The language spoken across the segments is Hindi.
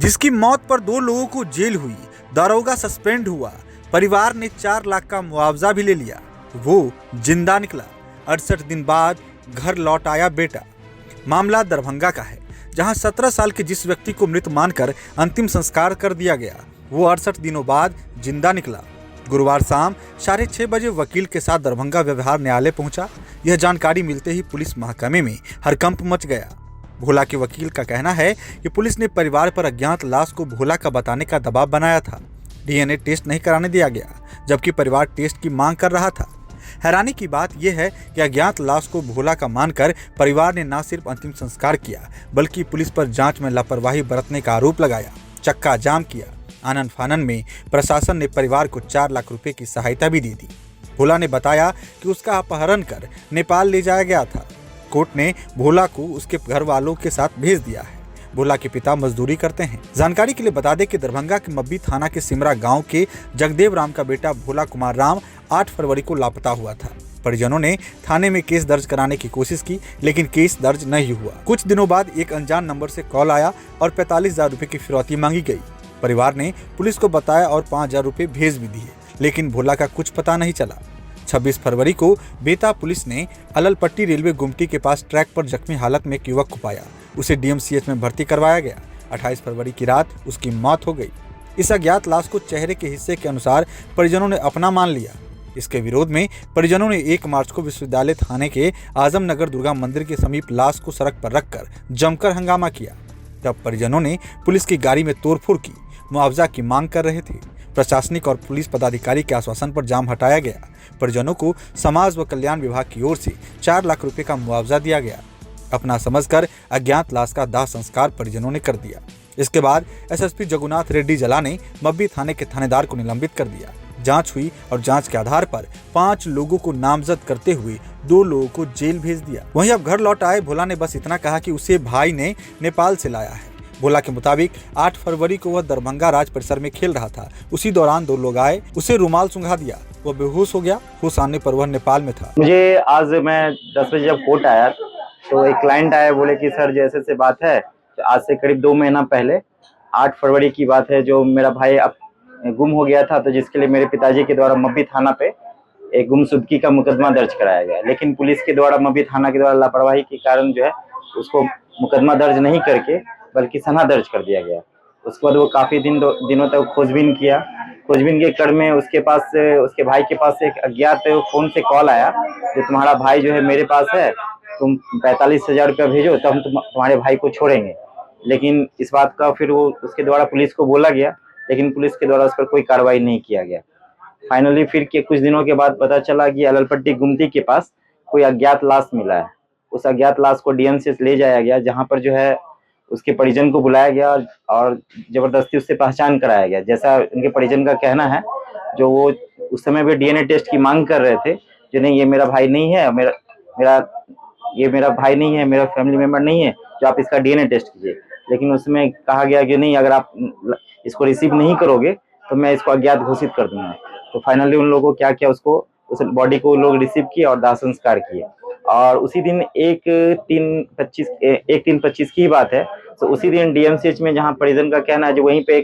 जिसकी मौत पर 2 लोगों को जेल हुई, दारोगा सस्पेंड हुआ, परिवार ने 4 लाख का मुआवजा भी ले लिया। वो जिंदा निकला। 68 दिन बाद घर लौट आया बेटा। मामला दरभंगा का है, जहां 17 साल के जिस व्यक्ति को मृत मानकर अंतिम संस्कार कर दिया गया, वो 68 दिनों बाद जिंदा निकला। गुरुवार शाम 6:30 बजे वकील के साथ दरभंगा व्यवहार न्यायालय पहुंचा। यह जानकारी मिलते ही पुलिस महकमे में हड़कंप मच गया। भोला के वकील का कहना है कि पुलिस ने परिवार पर अज्ञात लाश को भोला का बताने का दबाव बनाया था। डीएनए टेस्ट नहीं कराने दिया गया, जबकि परिवार टेस्ट की मांग कर रहा था। हैरानी की बात यह है कि अज्ञात लाश को भोला का मानकर परिवार ने न सिर्फ अंतिम संस्कार किया, बल्कि पुलिस पर जांच में लापरवाही बरतने का आरोप लगाया, चक्का जाम किया। आनन फानन में प्रशासन ने परिवार को 4 लाख रुपए की सहायता भी दी थी। भोला ने बताया कि उसका अपहरण कर नेपाल ले जाया गया था। कोर्ट ने भोला को उसके घर वालों के साथ भेज दिया है। भोला के पिता मजदूरी करते हैं। जानकारी के लिए बता दें कि दरभंगा के मब्बी थाना के सिमरा गांव के जगदेव राम का बेटा भोला कुमार राम 8 फरवरी को लापता हुआ था। परिजनों ने थाने में केस दर्ज कराने की कोशिश की, लेकिन केस दर्ज नहीं हुआ। कुछ दिनों बाद एक अनजान नंबर से कॉल आया और 45,000 रुपए की फिरौती मांगी गई। परिवार ने पुलिस को बताया और 5,000 रुपए भेज भी दिए, लेकिन भोला का कुछ पता नहीं चला। 26 फरवरी को बेता पुलिस ने अललपट्टी रेलवे गुमटी के पास ट्रैक पर जख्मी हालत में एक युवक को पाया। उसे डीएमसीएच में भर्ती करवाया गया। 28 फरवरी की रात उसकी मौत हो गई। इस अज्ञात लाश को चेहरे के हिस्से के अनुसार परिजनों ने अपना मान लिया। इसके विरोध में परिजनों ने 1 मार्च को विश्वविद्यालय थाने के आजमनगर दुर्गा मंदिर के समीप लाश को सड़क पर रखकर जमकर हंगामा किया। तब परिजनों ने पुलिस की गाड़ी में तोड़फोड़ की, मुआवजा की मांग कर रहे थे। प्रशासनिक और पुलिस पदाधिकारी के आश्वासन पर जाम हटाया गया। परिजनों को समाज व कल्याण विभाग की ओर से 4 लाख रुपए का मुआवजा दिया गया। अपना समझकर अज्ञात लाश का दाह संस्कार परिजनों ने कर दिया। इसके बाद एसएसपी जगुनाथ रेड्डी जला ने मब्बी थाने के थानेदार को निलंबित कर दिया। जांच हुई और जांच के आधार पर 5 लोगों को नामजद करते हुए 2 लोगों को जेल भेज दिया। वहीं अब घर लौट आए भोला ने बस इतना कहा कि उसे भाई ने नेपाल से लाया है। भोला के मुताबिक 8 फरवरी को वह दरभंगा राज परिसर में खेल रहा था। उसी दौरान 2 लोग आए, उसे रुमाल सुंघा दिया, वह बेहोश हो गया। होश आने पर वह नेपाल में था। मुझे आज मैं 10 बजे जब कोर्ट आया तो एक क्लाइंट आया, बोले कि सर जैसे से बात है, तो आज से करीब 2 महीना पहले 8 फरवरी की बात है, जो मेरा भाई अब गुम हो गया था, तो जिसके लिए मेरे पिताजी के द्वारा मब्बी थाना पे एक गुमशुदगी का मुकदमा दर्ज कराया गया। लेकिन पुलिस के द्वारा मब्बी थाना के द्वारा लापरवाही के कारण जो है उसको मुकदमा दर्ज नहीं करके बल्कि सनहा दर्ज कर दिया गया। उसके बाद वो काफी दिनों तक खोजबीन किया। खोजबीन के क्रम में उसके पास से, उसके भाई के पास से एक अज्ञात फोन से कॉल आया कि तुम्हारा भाई जो है मेरे पास है, तुम 45,000 रुपया भेजो तब हम तुम्हारे भाई को छोड़ेंगे। लेकिन इस बात का फिर वो उसके द्वारा पुलिस को बोला गया, लेकिन पुलिस के द्वारा उस पर कोई कार्रवाई नहीं किया गया। फाइनली फिर के कुछ दिनों के बाद पता चला कि अललपट्टी गुमटी के पास कोई अज्ञात लाश मिला है। उस अज्ञात लाश को डीएमसीएच ले जाया गया, जहाँ पर जो है उसके परिजन को बुलाया गया और जबरदस्ती उससे पहचान कराया गया। जैसा उनके परिजन का कहना है, जो वो उस समय भी डीएनए टेस्ट की मांग कर रहे थे, जो नहीं ये मेरा भाई नहीं है, मेरा भाई नहीं है, मेरा फैमिली मेंबर नहीं है, जो आप इसका डीएनए टेस्ट कीजिए। लेकिन उसमें कहा गया कि नहीं, अगर आप इसको रिसीव नहीं करोगे तो मैं इसको अज्ञात घोषित कर दूंगा। तो फाइनली उन लोगों को क्या किया, उसको उस बॉडी को लोग रिसीव किए और दाह संस्कार किए। और उसी दिन 1/3/25 की बात है, तो उसी दिन डीएमसीएच में, जहां परिजन का कहना है, जो वहीं पे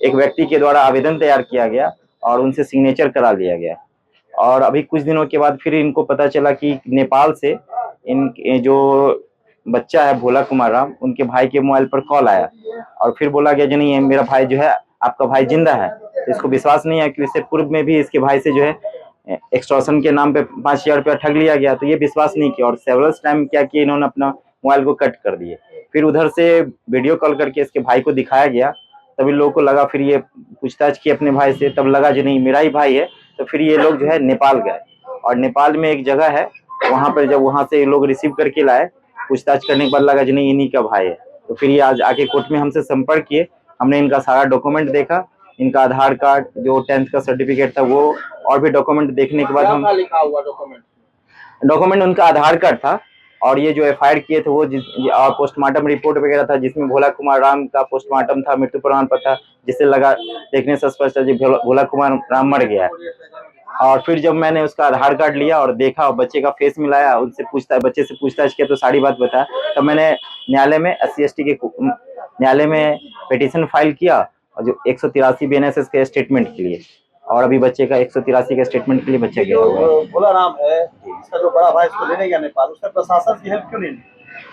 एक व्यक्ति के द्वारा आवेदन तैयार किया गया और उनसे सिग्नेचर करा लिया गया। और अभी कुछ दिनों के बाद फिर इनको पता चला कि नेपाल से इन जो बच्चा है भोला कुमार राम, उनके भाई के मोबाइल पर कॉल आया और फिर बोला गया, जो नहीं मेरा भाई जो है, आपका भाई जिंदा है। तो इसको विश्वास नहीं है कि इससे पूर्व में भी इसके भाई से जो है एक्सटॉर्शन के नाम पे 5,000 रुपया ठग लिया गया। तो ये विश्वास नहीं किया और सेवरल टाइम क्या किया, इन्होंने अपना मोबाइल को कट कर दिए। फिर उधर से वीडियो कॉल करके इसके भाई को दिखाया गया, तभी लोगों को लगा, फिर ये पूछताछ की अपने भाई से, तब लगा जो नहीं मेरा ही भाई है। तो फिर ये लोग जो है नेपाल गए और नेपाल में एक जगह है, वहां पर जब वहां से लोग रिसीव करके लाए, पूछताछ करने के बाद लगा जो नहीं इन्हीं का भाई है। तो फिर ये आज आके कोर्ट में हमसे संपर्क किए। हमने इनका सारा डॉक्यूमेंट देखा, इनका आधार कार्ड, जो 10th का सर्टिफिकेट था वो, और भी डॉक्यूमेंट देखने के बाद हम लिखा हुआ डॉक्यूमेंट उनका आधार कार्ड था और ये जो एफआईआर किए थे वो पोस्टमार्टम रिपोर्ट वगैरह था, जिसमें भोला कुमार राम का पोस्टमार्टम था, मृत्यु प्रमाण पत्र था, जिससे लगा देखने से स्पष्ट है भोला कुमार राम मर गया है। और फिर जब मैंने उसका आधार कार्ड लिया और देखा और बच्चे का फेस मिलाया, उनसे बच्चे से पूछताछ किया तो सारी बात बताया, तब मैंने न्यायालय में SC ST के न्यायालय में पिटीशन फाइल किया और जो 183 बीएनएसएस के स्टेटमेंट के लिए, और अभी बच्चे का 183 के स्टेटमेंट के लिए बच्चा गया हुआ है। भोला राम है, इसका जो बड़ा भाई इसको लेने गया नेपाल, उसका प्रशासन की हेल्प क्यों नहीं ली,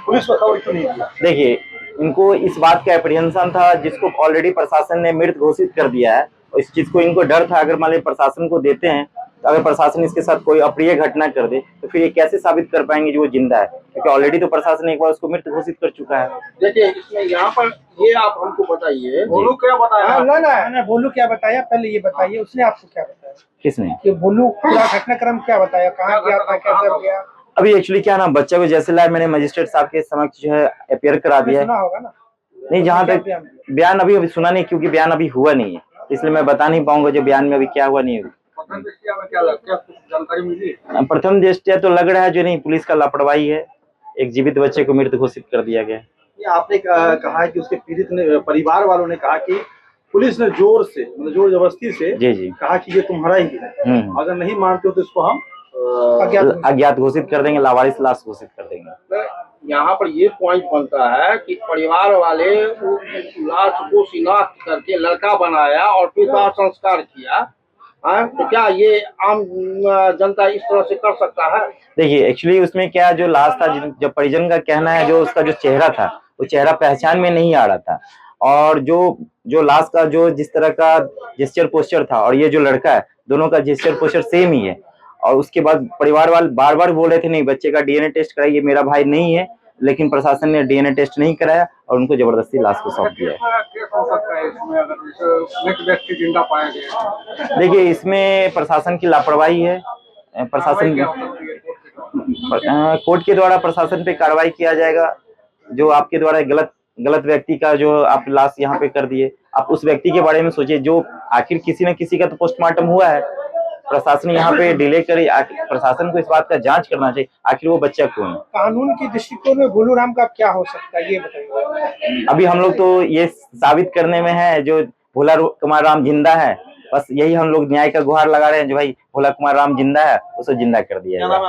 पुलिस को खबर क्यों नहीं किया? देखिए, इनको इस बात का एप्रीहेंशन था, जिसको ऑलरेडी प्रशासन ने मृत घोषित कर दिया है, और इस चीज को इनको डर था अगर मान लीजिए प्रशासन को देते हैं तो अगर प्रशासन इसके साथ कोई अप्रिय घटना कर दे तो फिर ये कैसे साबित कर पाएंगे जो वो जिंदा है, क्योंकि ऑलरेडी तो प्रशासन एक बार उसको मृत घोषित कर चुका है। देखिए, इसमें यहाँ पर ये आप हमको बताइए, बोलू क्या बताया? ना बोलू क्या बताया, पहले ये बताइए उसने आपको क्या बताया? किसने? कि बोलू पूरा घटनाक्रम क्या बताया, कहाँ गया था, कैसे हो गया? अभी एक्चुअली क्या ना, बच्चा को जैसे लाया मैंने मजिस्ट्रेट साहब के समक्ष जो है अपियर करा दिया है। सुना होगा ना? नहीं, जहाँ तक बयान अभी सुना नहीं, क्योंकि बयान अभी हुआ नहीं है, इसलिए मैं बता नहीं पाऊंगा जो बयान में अभी क्या हुआ नहीं हुआ। जानकारी मिली? प्रथम दृष्टया तो लग रहा है जो नहीं, पुलिस का लापरवाही है, एक जीवित बच्चे को मृत घोषित कर दिया गया। ये आपने कहा है कि उसके पीड़ित ने, परिवार वालों ने कहा कि पुलिस ने जोर से, मतलब जोर जबरदस्ती से जी कहा कि ये तुम्हारा ही है, अगर नहीं मानते हो तो इसको हम अज्ञात घोषित कर देंगे, लावारिस लाश घोषित कर देंगे। यहाँ पर ये पॉइंट बनता है कि परिवार वाले लाश को शिनाख्त करके लड़का बनाया और फिर दाह संस्कार किया, तो क्या ये आम जनता इस तरह से कर सकता है? देखिए, एक्चुअली उसमें क्या जो लाश था, जो परिजन का कहना है, जो उसका जो चेहरा था वो चेहरा पहचान में नहीं आ रहा था, और जो लाश का जो जिस तरह का जेस्चर पोस्चर था और ये जो लड़का है, दोनों का जेस्चर पोस्चर सेम ही है। और उसके बाद परिवार वाले बार बार बोल रहे थे नहीं बच्चे का डीएनए टेस्ट कराइए, मेरा भाई नहीं है, लेकिन प्रशासन ने डीएनए टेस्ट नहीं कराया और उनको जबरदस्ती लाश को सौंप दिया। देखिए, इसमें प्रशासन की लापरवाही है, प्रशासन कोर्ट के द्वारा प्रशासन पे कार्रवाई किया जाएगा। जो आपके द्वारा गलत व्यक्ति का जो आप लाश यहाँ पे कर दिए, आप उस व्यक्ति के बारे में सोचिए, जो आखिर किसी न किसी का तो पोस्टमार्टम हुआ है, प्रशासन यहाँ पे डिले करे, प्रशासन को इस बात का जांच करना चाहिए आखिर वो बच्चा कौन है। कानून के दृष्टिकोण में भोलू राम का क्या हो सकता है, ये बताइए। अभी हम लोग तो ये साबित करने में है जो भोला कुमार राम जिंदा है, बस यही हम लोग न्याय का गुहार लगा रहे हैं, जो भाई भोला कुमार राम जिंदा है, उसे जिंदा कर दिया है।